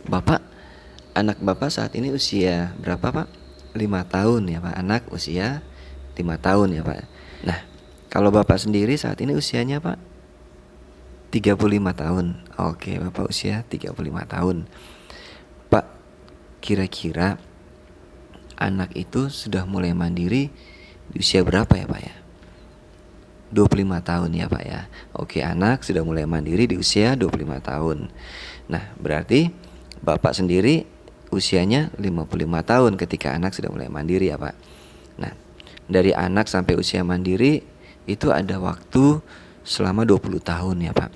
Bapak, anak Bapak saat ini usia berapa Pak? 5 tahun ya Pak, anak usia 5 tahun ya Pak. Nah, kalau Bapak sendiri saat ini usianya Pak? 35 tahun. Oke, Bapak usia 35 tahun. Pak, kira-kira anak itu sudah mulai mandiri di usia berapa ya Pak ya? 25 tahun ya Pak ya. Oke, anak sudah mulai mandiri di usia 25 tahun. Nah, berarti Bapak sendiri usianya 55 tahun ketika anak sudah mulai mandiri ya Pak. Nah, dari anak sampai usia mandiri itu ada waktu selama 20 tahun ya Pak.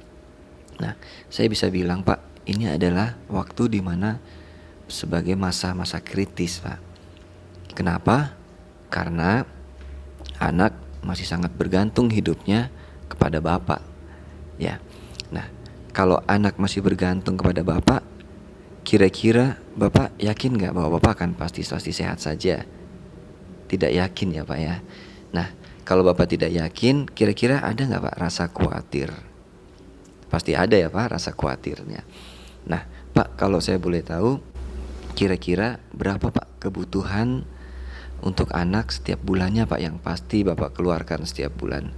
Nah, saya bisa bilang Pak, ini adalah waktu di mana sebagai masa-masa kritis Pak. Kenapa? Karena anak masih sangat bergantung hidupnya kepada Bapak. Ya. Nah, kalau anak masih bergantung kepada Bapak, kira-kira Bapak yakin nggak bahwa Bapak akan pasti sehat saja? Tidak yakin ya Pak ya. Nah, kalau Bapak tidak yakin, kira-kira ada nggak Pak rasa khawatir? Pasti ada ya Pak rasa khawatirnya. Nah Pak, kalau saya boleh tahu, kira-kira berapa Pak kebutuhan untuk anak setiap bulannya Pak, yang pasti Bapak keluarkan setiap bulan?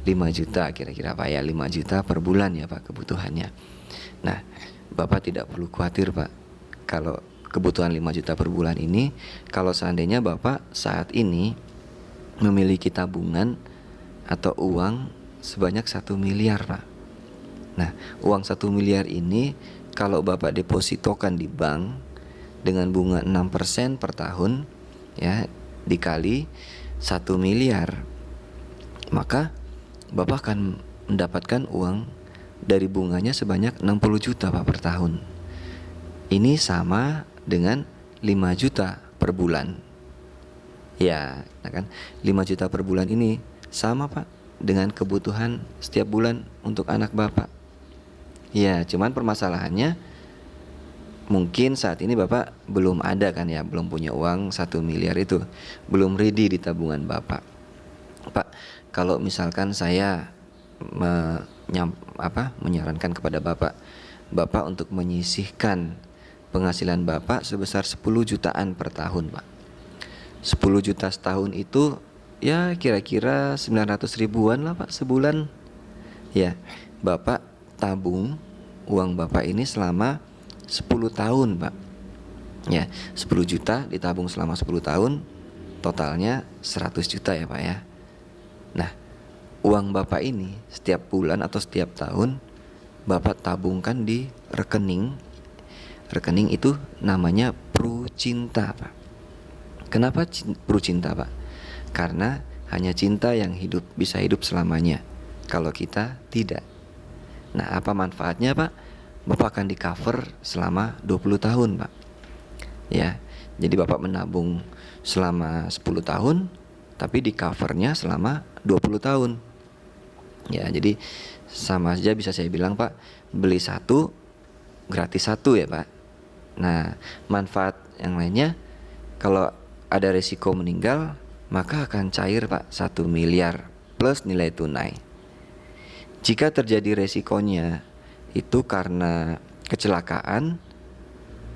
5 juta kira-kira Pak ya, 5 juta per bulan ya Pak kebutuhannya. Nah, Bapak tidak perlu khawatir Pak. Kalau kebutuhan 5 juta per bulan ini, kalau seandainya Bapak saat ini memiliki tabungan atau uang sebanyak 1 miliar Pak. Nah, uang 1 miliar ini kalau Bapak depositokan di bank dengan bunga 6% per tahun ya, dikali 1 miliar, maka Bapak akan mendapatkan uang dari bunganya sebanyak 60 juta Pak per tahun. Ini sama dengan 5 juta per bulan. Ya, nah kan 5 juta per bulan ini sama Pak dengan kebutuhan setiap bulan untuk anak Bapak. Ya, cuman permasalahannya mungkin saat ini Bapak belum ada kan ya, belum punya uang 1 miliar itu, belum ready di tabungan Bapak. Pak, kalau misalkan saya menyarankan kepada Bapak untuk menyisihkan penghasilan Bapak sebesar 10 jutaan per tahun Pak. 10 juta setahun itu ya kira-kira 900 ribuan lah Pak sebulan. Ya, Bapak tabung uang Bapak ini selama 10 tahun Pak. Ya, 10 juta ditabung selama 10 tahun, totalnya 100 juta ya Pak ya. Nah, uang Bapak ini setiap bulan atau setiap tahun Bapak tabungkan di rekening. Rekening itu namanya Prucinta Pak. Kenapa Prucinta Pak? Karena hanya cinta yang bisa hidup selamanya, kalau kita tidak. Nah, apa manfaatnya Pak? Bapak akan di cover selama 20 tahun Pak. Ya, jadi Bapak menabung selama 10 tahun, tapi di covernya selama 20 tahun. Ya, jadi sama saja bisa saya bilang Pak, beli satu gratis satu ya Pak. Nah, manfaat yang lainnya, kalau ada resiko meninggal, maka akan cair Pak 1 miliar plus nilai tunai. Jika terjadi resikonya itu karena kecelakaan,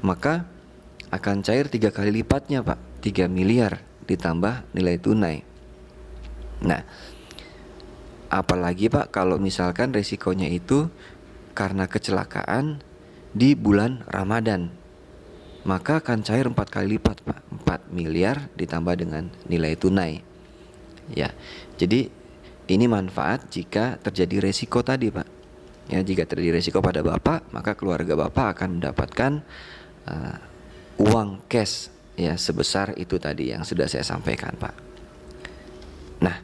maka akan cair 3 kali lipatnya Pak, 3 miliar ditambah nilai tunai. Nah, apalagi Pak kalau misalkan resikonya itu karena kecelakaan di bulan Ramadan, maka akan cair 4 kali lipat Pak, 4 miliar ditambah dengan nilai tunai. Ya, jadi ini manfaat jika terjadi resiko tadi Pak. Ya, jika terjadi resiko pada Bapak, maka keluarga Bapak akan mendapatkan uang cash ya sebesar itu tadi yang sudah saya sampaikan Pak. Nah,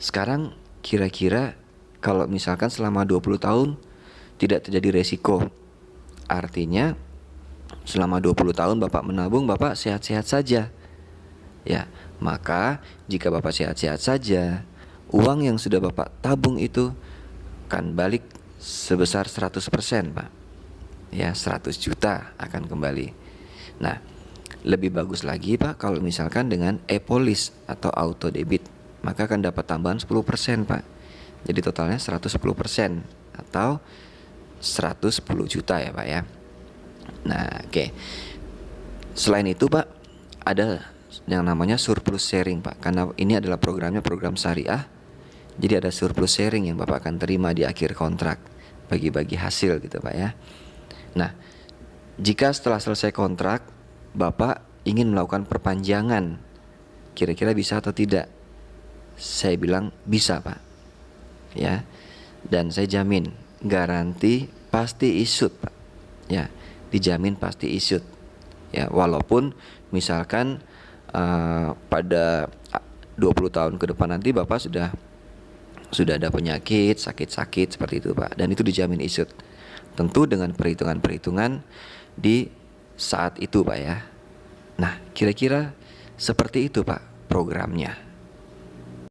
sekarang kira-kira kalau misalkan selama 20 tahun tidak terjadi resiko, artinya selama 20 tahun Bapak menabung, Bapak sehat-sehat saja. Ya, maka jika Bapak sehat-sehat saja, uang yang sudah Bapak tabung itu akan balik sebesar 100% Pak. Ya, 100 juta akan kembali. Nah, lebih bagus lagi Pak kalau misalkan dengan e-polis atau auto debit, maka akan dapat tambahan 10% Pak. Jadi totalnya 110% atau 110 juta ya Pak ya. Nah, oke. Selain itu Pak, ada yang namanya surplus sharing Pak. Karena ini adalah program syariah, jadi ada surplus sharing yang Bapak akan terima di akhir kontrak, bagi-bagi hasil gitu Pak ya. Nah, jika setelah selesai kontrak Bapak ingin melakukan perpanjangan, kira-kira bisa atau tidak? Saya bilang bisa Pak, ya. Dan saya jamin, garansi pasti issued Pak, ya. Dijamin pasti issued, ya. Walaupun misalkan pada 20 tahun ke depan nanti Bapak sudah ada penyakit, sakit-sakit seperti itu Pak, dan itu dijamin issued. Tentu dengan perhitungan-perhitungan di saat itu Pak ya. Nah, kira-kira seperti itu Pak programnya.